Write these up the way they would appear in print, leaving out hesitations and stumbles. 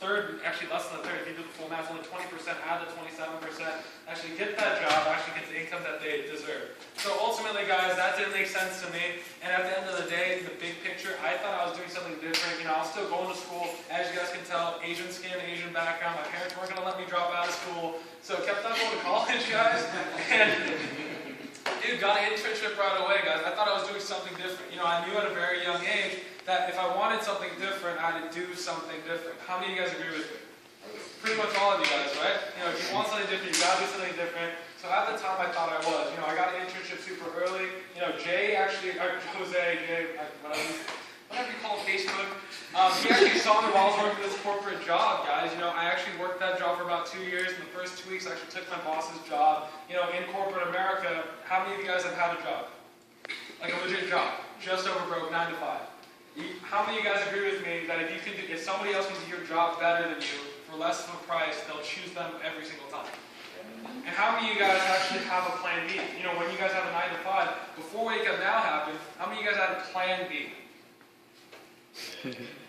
third, actually less than a third, if you do the full math, only 20% out of the 27% actually get that job, actually get the income that they deserve. So ultimately, guys, that didn't make sense to me. And at the end of the day, in the big picture, I thought I was doing something different. You know, I was still going to school. As you guys can tell, Asian skin, Asian background. My parents weren't going to let me drop out of school. So I kept on going to college, guys. And dude, got an internship right away, guys. I thought I was doing something different. You know, I knew at a very young age that if I wanted something different, I had to do something different. How many of you guys agree with me? Pretty much all of you guys, right? You know, if you want something different, you gotta do something different. So at the time, I thought I was. You know, I got an internship super early. You know, Jose, whatever you call Facebook, he actually saw me while I was working this corporate job, guys. You know, I actually worked that job for about 2 years. In the first 2 weeks, I actually took my boss's job. You know, in corporate America, how many of you guys have had a job? Like a legit job, just over broke, 9 to 5. How many of you guys agree with me that if somebody else can do your job better than you for less of a price, they'll choose them every single time? And how many of you guys actually have a plan B? You know, when you guys have a 9 to 5, before Wake Up Now happened, how many of you guys had a plan B?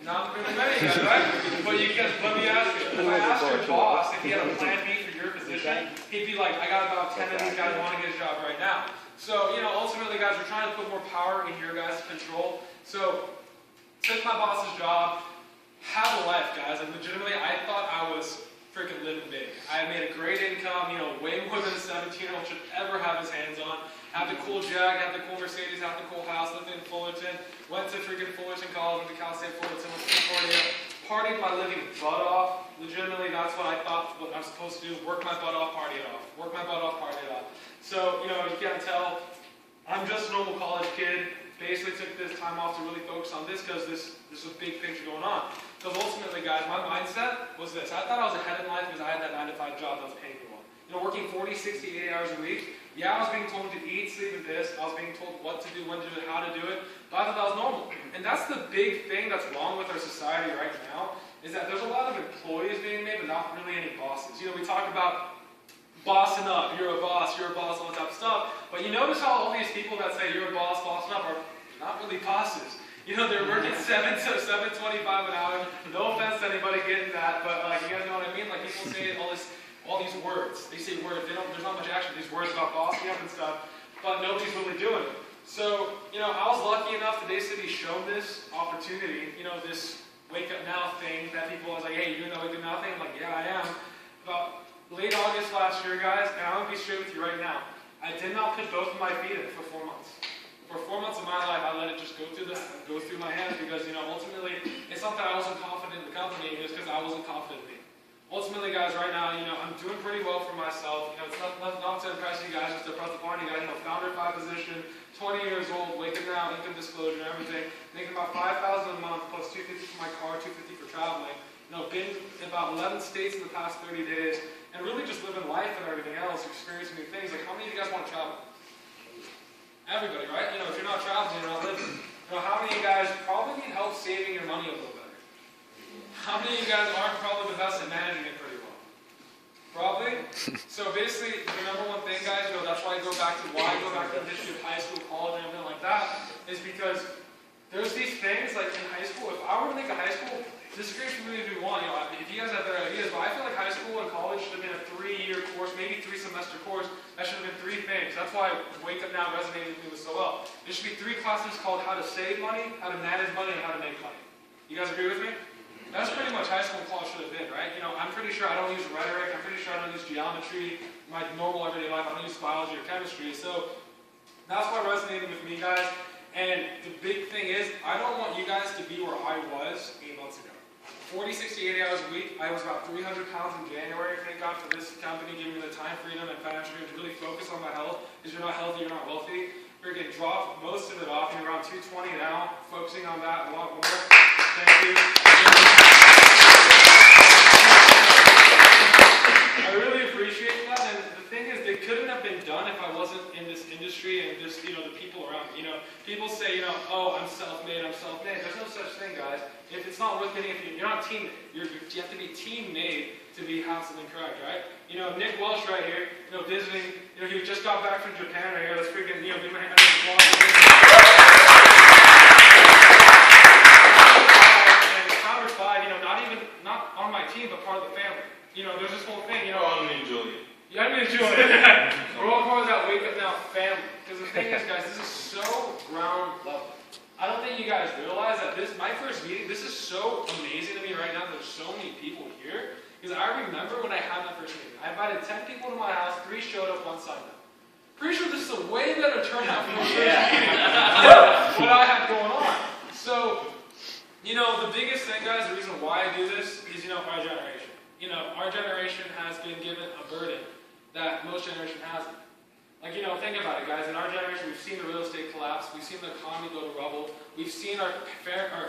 Not really many of you guys, right? But you guys, let me ask you, if I asked your boss if he had a plan B for your position, he'd be like, I got about 10 of these guys who want to get a job right now. So, you know, ultimately, guys, we're trying to put more power in your guys' control. So, took my boss's job, had a life, guys, and legitimately, I thought I was freaking living big. I had made a great income, you know, way more than a 17-year-old should ever have his hands on. Had the cool Jag, had the cool Mercedes, had the cool house, lived in Fullerton, went to freaking Fullerton College, went to Cal State Fullerton, went to Concordia, partied my living butt off. Legitimately, that's what I thought what I'm supposed to do, work my butt off, party it off. Work my butt off, party it off. So, you know, you can't tell, I'm just a normal college kid. Basically took this time off to really focus on this because this is a big picture going on. Because ultimately, guys, my mindset was this. I thought I was ahead in life because I had that 9 to 5 job that was paying me well. You know, working 40, 60, 80 hours a week. Yeah, I was being told to eat, sleep, and piss. I was being told what to do, when to do it, how to do it. But I thought that was normal. And that's the big thing that's wrong with our society right now, is that there's a lot of employees being made, but not really any bosses. You know, we talk about bossing up, you're a boss, all that type of stuff. But you notice how all these people that say you're a boss, bossing up are not really bosses. You know, they're working 7 to 7.25 an hour. No offense to anybody getting that, but like, you guys know what I mean? Like, people say all these words. They say words. There's not much action. These words about bossing up and stuff, but nobody's really doing it. So, you know, I was lucky enough to basically be shown this opportunity. You know, this Wake Up Now thing that people was like, hey, you doing that Wake Up Now thing? I'm like, yeah, I am. About late August last year, guys, and I'm going to be straight with you right now. I did not put both of my feet in for 4 months. For 4 months of my life, I let it just go through my hands because, you know, ultimately, it's not that I wasn't confident in the company, it was because I wasn't confident in me. Ultimately, guys, right now, you know, I'm doing pretty well for myself. You know, it's not to impress you guys, just to impress the party guys. You know, founder 5 position, 20 years old, Wake Up Now, income disclosure, everything. Making about $5,000 a month plus $250 for my car, $250 for traveling. You know, been in about 11 states in the past 30 days, and really just living life and everything else, experiencing new things. Like, how many of you guys want to travel? Everybody, right? You know, if you're not traveling, you're not living. You know, how many of you guys probably need help saving your money a little better? How many of you guys aren't probably the best at managing it pretty well? Probably? So basically, the number one thing, guys, you know, that's why I go back to the history of high school, college, and everything like that, is because there's these things, like in high school, if I were to make a high school, disagree with me if you want, you know, if you guys have better ideas, but I feel like high school and college should have been a 3-year course, maybe 3-semester course. That should have been 3 things. That's why Wake Up Now resonated with me so well. There should be 3 classes called how to save money, how to manage money, and how to make money. You guys agree with me? That's pretty much high school and college should have been, right? You know, I'm pretty sure I don't use rhetoric. I'm pretty sure I don't use geometry, my normal everyday life. I don't use biology or chemistry. So that's what resonated with me, guys. And the big thing is, I don't want you guys to be where I was 8 months ago. 40, 60, 80 hours a week. I was about 300 pounds in January. Thank God for this company giving me the time, freedom, and financial freedom to really focus on my health. Because you're not healthy, you're not wealthy. We're going to drop most of it off. I'm around 220 now, focusing on that a lot more. Thank you. I really appreciate that. And the thing is, it couldn't have been done if I wasn't in this industry and just, you know, the people around me. You know, people say, you know, oh, I'm self-made, I'm self-made. There's no such thing, guys. If it's not worth getting, you're not teammate. You have to be team-made to have something correct, right? You know, Nick Welsh right here, you know, visiting, you know, he just got back from Japan right here. Let's freaking, you know, give my hand and Counter 5, you know, not on my team, but part of the family. You know, there's this whole thing, you know. Oh, I mean Julian. Yeah, I mean Julian. We're all part of that Wake Up Now family. Because the thing is, guys, this is so ground level. I don't think you guys realize that my first meeting, this is so amazing to me right now that there's so many people here. Because I remember when I had my first meeting, I invited 10 people to my house, 3 showed up, 1 signed up. Pretty sure this is a way better turnout for my first meeting than what I had going on. So, you know, the biggest thing, guys, the reason why I do this is, you know, our generation. You know, our generation has been given a burden that most generation hasn't. Like, you know, think about it, guys. In our generation, we've seen the real estate collapse. We've seen the economy go to rubble. We've seen our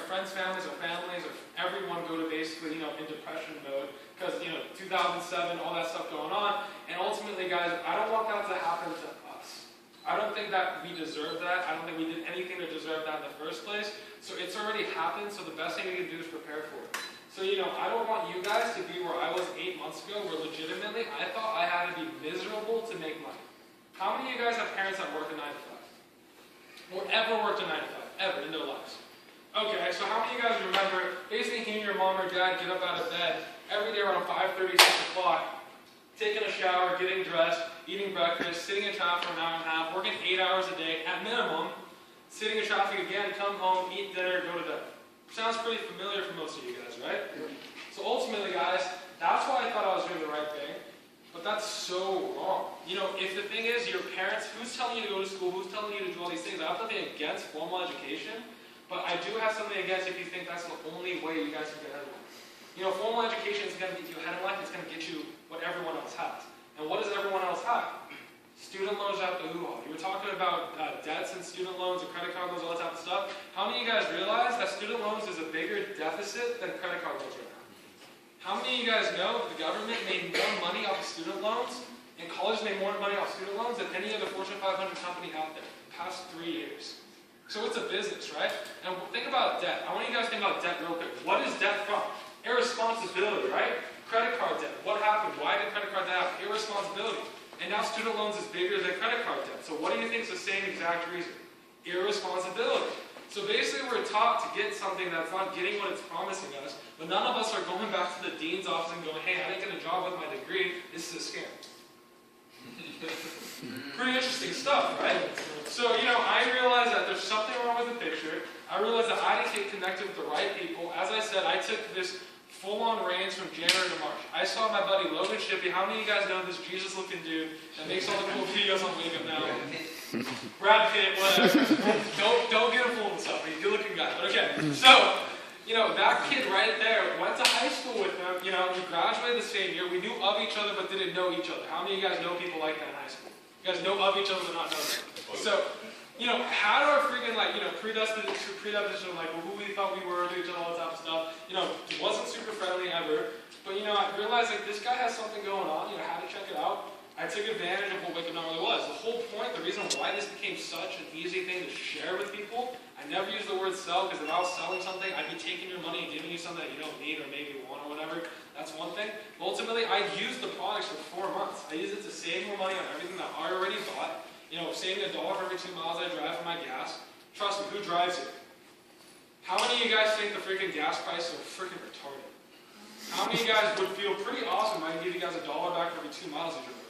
friends' families, or everyone go to basically, you know, in depression mode. Because, you know, 2007, all that stuff going on. And ultimately, guys, I don't want that to happen to us. I don't think that we deserve that. I don't think we did anything to deserve that in the first place. So it's already happened, so the best thing we can do is prepare for it. So, you know, I don't want you guys to be where I was 8 months ago, where legitimately I thought I had to be miserable to make money. How many of you guys have parents that work a 9 to 5? Or ever worked a 9 to 5? Ever in their lives? Okay, so how many of you guys remember basically hearing your mom or dad get up out of bed every day around 5:30, 6 o'clock, taking a shower, getting dressed, eating breakfast, sitting in traffic for an hour and a half, working 8 hours a day at minimum, sitting in traffic again, come home, eat dinner, go to bed? Sounds pretty familiar for most of you guys, right? So ultimately, guys, that's why I thought I was doing the right thing. But that's so wrong. You know, if the thing is, your parents, who's telling you to go to school, who's telling you to do all these things? I have nothing against formal education, but I do have something against if you think that's the only way you guys can get ahead in life. You know, formal education is going to get you ahead in life, it's going to get you what everyone else has. And what does everyone else have? Student loans out the hoo-ha. You were talking about debts and student loans and credit card loans, all that type of stuff. How many of you guys realize that student loans is a bigger deficit than credit card loans right now? How many of you guys know that the government made more money off of student loans, and colleges made more money off student loans than any other Fortune 500 company out there the past 3 years? So it's a business, right? And think about debt. I want you guys to think about debt real quick. What is debt from? Irresponsibility, right? Credit card debt. What happened? Why did credit card debt happen? Irresponsibility. And now student loans is bigger than credit card debt. So what do you think is the same exact reason? Irresponsibility. So basically we're taught to get something that's not getting what it's promising us, but none of us are going back to the dean's office and going, hey, I didn't get a job with my degree, this is a scam. Pretty interesting stuff, right? So, you know, I realized that there's something wrong with the picture. I realized that I didn't get connected with the right people. As I said, I took this full-on range from January to March. I saw my buddy Logan Shippey. How many of you guys know this Jesus-looking dude that makes all the cool videos on Wake Up Now? Brad Pitt, whatever. Don't get him fooled himself. He's a good-looking guy. But okay, so, you know, that kid right there went to high school with him. You know, we graduated the same year. We knew of each other but didn't know each other. How many of you guys know people like that in high school? You guys know of each other but not know them. So, you know, how do our freaking, like, you know, predisposition, like, well, who we thought we were, to each other, all that type of stuff, you know, wasn't super friendly ever. But, you know, I realized, like, this guy has something going on. You know, I had to check it out. I took advantage of what Wake Up Now really was. The whole point, the reason why this became such an easy thing to share with people, I never use the word sell, because if I was selling something, I'd be taking your money and giving you something that you don't need or maybe want or whatever. That's one thing. But ultimately, I used the products for 4 months. I used it to save more money on everything that I already bought. You know, saving $1 for every 2 miles I drive for my gas. Trust me, who drives here? How many of you guys think the freaking gas prices are freaking retarded? How many of you guys would feel pretty awesome if I could give you guys $1 back for every 2 miles you drive?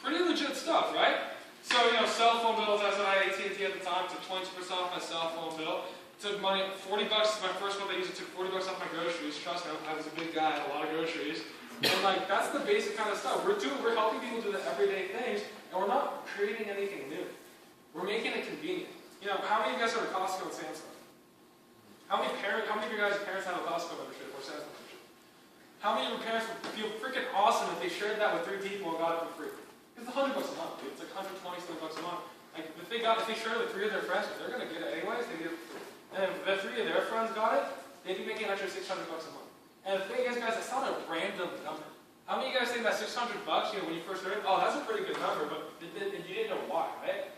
Pretty legit stuff, right? So, you know, cell phone bills, I said I had AT&T at the time, took 20% off my cell phone bill. Took money, $40, my first month I used it, took $40 off my groceries. Trust me, I was a big guy, I had a lot of groceries. And like, that's the basic kind of stuff. We're helping people do the everyday things, and we're not creating anything new. We're making it convenient. You know, how many of you guys go to Costco and Samsung? How many of you guys' parents have a Costco membership or Samsung membership? How many of your parents would feel freaking awesome if they shared that with 3 people and got it for free? It's $100 a month, dude. It's like $120 a month. Like, if they shared it with 3 of their friends, they're gonna get it anyways. They get it for free. And if the 3 of their friends got it, they'd be making an extra $600 a month. And the thing is, guys, it's not a random number. How many of you guys think that $600, you know, when you first heard it, oh, that's a pretty good number, but you didn't know why, right?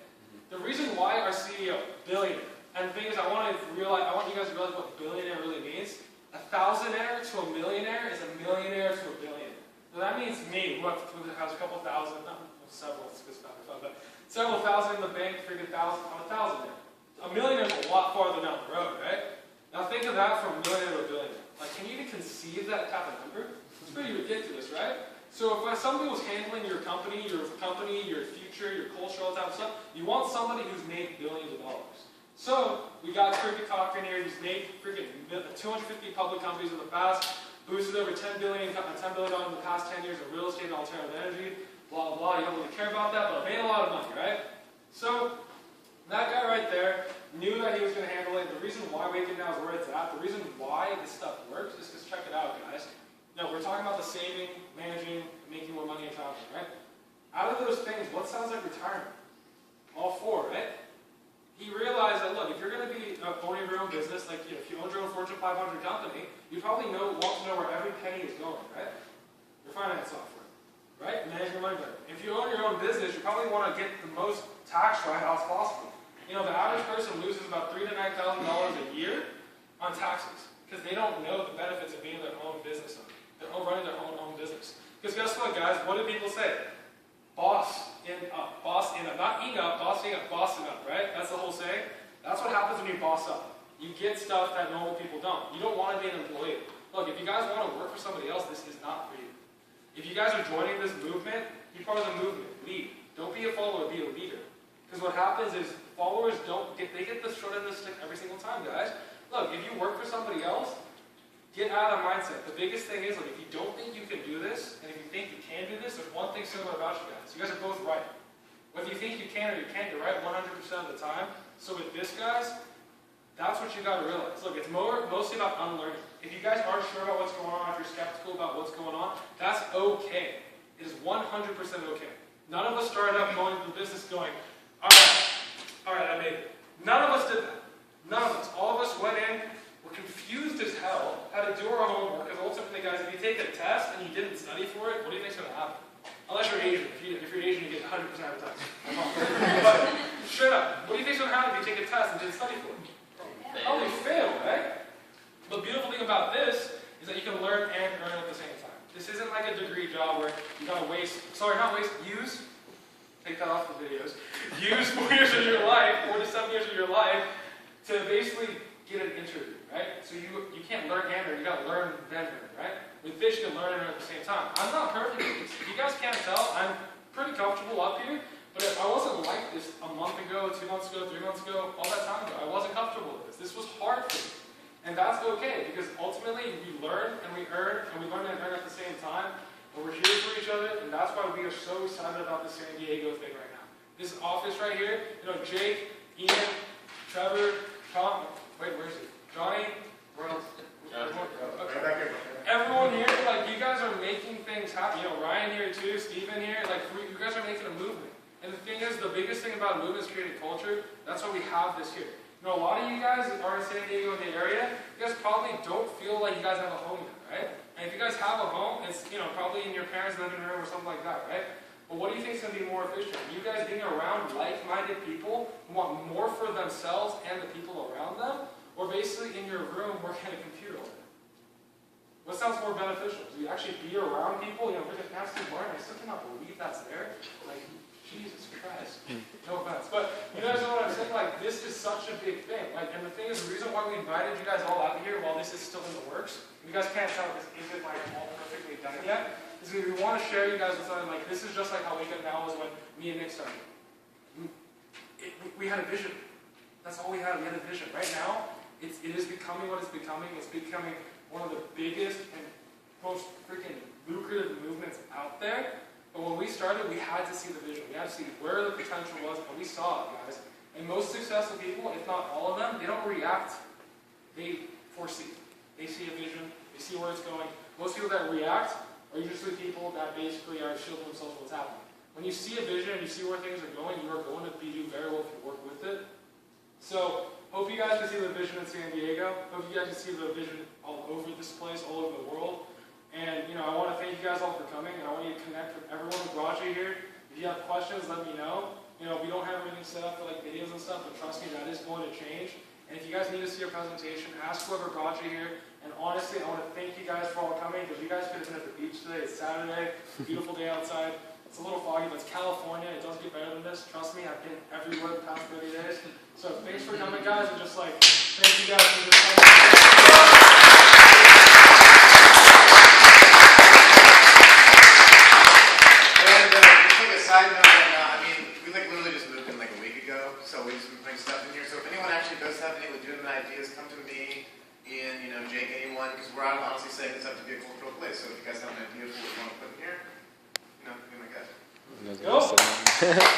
The reason why our CEO, billionaire, and the thing is, I want you guys to realize what billionaire really means. A thousandaire to a millionaire is a millionaire to a billionaire. So that means me, who has a couple thousand, not several, it's good stuff, but several thousand in the bank, freaking thousand, I'm a thousandaire. A millionaire is a lot farther down the road, right? Now think of that from a millionaire to a billionaire. Like, can you even conceive that type of number? It's pretty ridiculous, right? So if somebody was handling your company, your future, your culture, all that type of stuff, you want somebody who's made billions of dollars. So we got Cricket Cochran here, who's made freaking 250 public companies in the past, boosted over $10 billion in the past 10 years in real estate and alternative energy, blah, blah, blah. You don't really care about that, but made a lot of money, right? So that guy right there knew that he was going to handle it. The reason why Waken Now is where it's at, the reason why this stuff works is because check it out, guys. No, we're talking about the saving, managing, making more money and traveling, right? Out of those things, what sounds like retirement? All four, right? He realized that, look, if you're going to be owning your own business, like if you own your own Fortune 500 company, you probably want to know where every penny is going, right? Your finance software, right? Manage your money better. If you own your own business, you probably want to get the most tax write-offs possible. You know, the average person loses about $3,000 to $9,000 a year on taxes because they don't know the benefits of being their own business owner. They're running their own business. Because guess what, guys? What do people say? Boss in up, boss in up. Not eating up, bossing up, bossing up, right? That's the whole saying. That's what happens when you boss up. You get stuff that normal people don't. You don't want to be an employee. Look, if you guys want to work for somebody else, this is not for you. If you guys are joining this movement, be part of the movement. Lead. Don't be a follower, be a leader. Because what happens is followers they get the short end of the stick every single time, guys. Look, if you work for somebody else, get out of that mindset. The biggest thing is, like, if you don't think you can do this, and if you think you can do this, there's one thing similar about you guys. You guys are both right. Whether you think you can or you can't, you're right 100% of the time. So with this, guys, that's what you got to realize. Look, it's mostly about unlearning. If you guys aren't sure about what's going on, if you're skeptical about what's going on, that's okay. It is 100% okay. None of us started out going into the business going, all right, I made it. None of us did that. None of us. All of us went in, were confused as hell, had to do our homework, because ultimately, guys, if you take a test and you didn't study for it, what do you think's going to happen? Unless you're Asian. If you're Asian, you get 100% of the test. But straight up, what do you think's going to happen if you take a test and didn't study for it? Oh, you fail, right? The beautiful thing about this is that you can learn and earn at the same time. This isn't like a degree job where you gotta use, take that off the videos, use 4 years of your life, 4 to 7 years of your life to basically get an interview, right? So you can't learn and earn, you gotta learn then earn, right? With this, you can learn and earn at the same time. I'm not perfect at this. If you guys can't tell, I'm pretty comfortable up here, but if I wasn't like this a month ago, 2 months ago, 3 months ago, all that time ago, I wasn't comfortable with this. This was hard for me. And that's okay, because ultimately we learn and we earn, and we learn and earn at the same time, and we're here for each other, and that's why we are so excited about the San Diego thing right now. This office right here, you know, Jake, Ian, Trevor, Tom, wait, where's he? Johnny, where else? Okay. Everyone here, like, you guys are making things happen. You know, Ryan here too, Steven here, like, you guys are making a movement. And the thing is, the biggest thing about movement is creating culture. That's why we have this here. You know, a lot of you guys are in San Diego in the area, you guys probably don't feel like you guys have a home yet, right? And if you guys have a home, it's, you know, probably in your parents' living room or something like that, right? But what do you think is going to be more efficient? You guys being around like-minded people who want more for themselves and the people around them, or basically in your room working at a computer all day? What sounds more beneficial? Do you actually be around people? You know, we're just asking Martin, I still cannot believe that's there. Like, Jesus Christ. No offense. But you guys know what I'm saying? Like, this is such a big thing. Like, and the thing is, the reason why we invited you guys all out here while this is still in the works, you guys can't tell this isn't like all perfectly done yet, is because we want to share you guys with something like this is just like how Wake Up Now was when me and Nick started. We had a vision. That's all we had. We had a vision. Right now, it is becoming what it's becoming. It's becoming one of the biggest and most freaking lucrative movements out there. But when we started, we had to see the vision. We had to see where the potential was, and we saw it, guys. And most successful people, if not all of them, they don't react. They foresee. They see a vision. They see where it's going. Most people that react are usually people that basically are shielding themselves from what's happening. When you see a vision and you see where things are going, you are going to do very well if you work with it. So, hope you guys can see the vision in San Diego. Hope you guys can see the vision all over this place, all over the world. And, you know, I want to thank you guys all for coming, and I want you to connect with everyone who brought you here. If you have questions, let me know. You know, we don't have everything set up for, like, videos and stuff, but trust me, that is going to change. And if you guys need to see a presentation, ask whoever brought you here. And honestly, I want to thank you guys for all coming, because you guys could have been at the beach today. It's Saturday. Beautiful day outside. It's a little foggy, but it's California. It does get better than this. Trust me, I've been everywhere the past 30 days. So thanks for coming, guys, and just, like, thank you guys for just coming. legitimate ideas, come to me, Ian, Jake, anyone, because we're honestly setting this up to be a cultural place. So if you guys have an idea for what you want to put in here, be my guest. Go.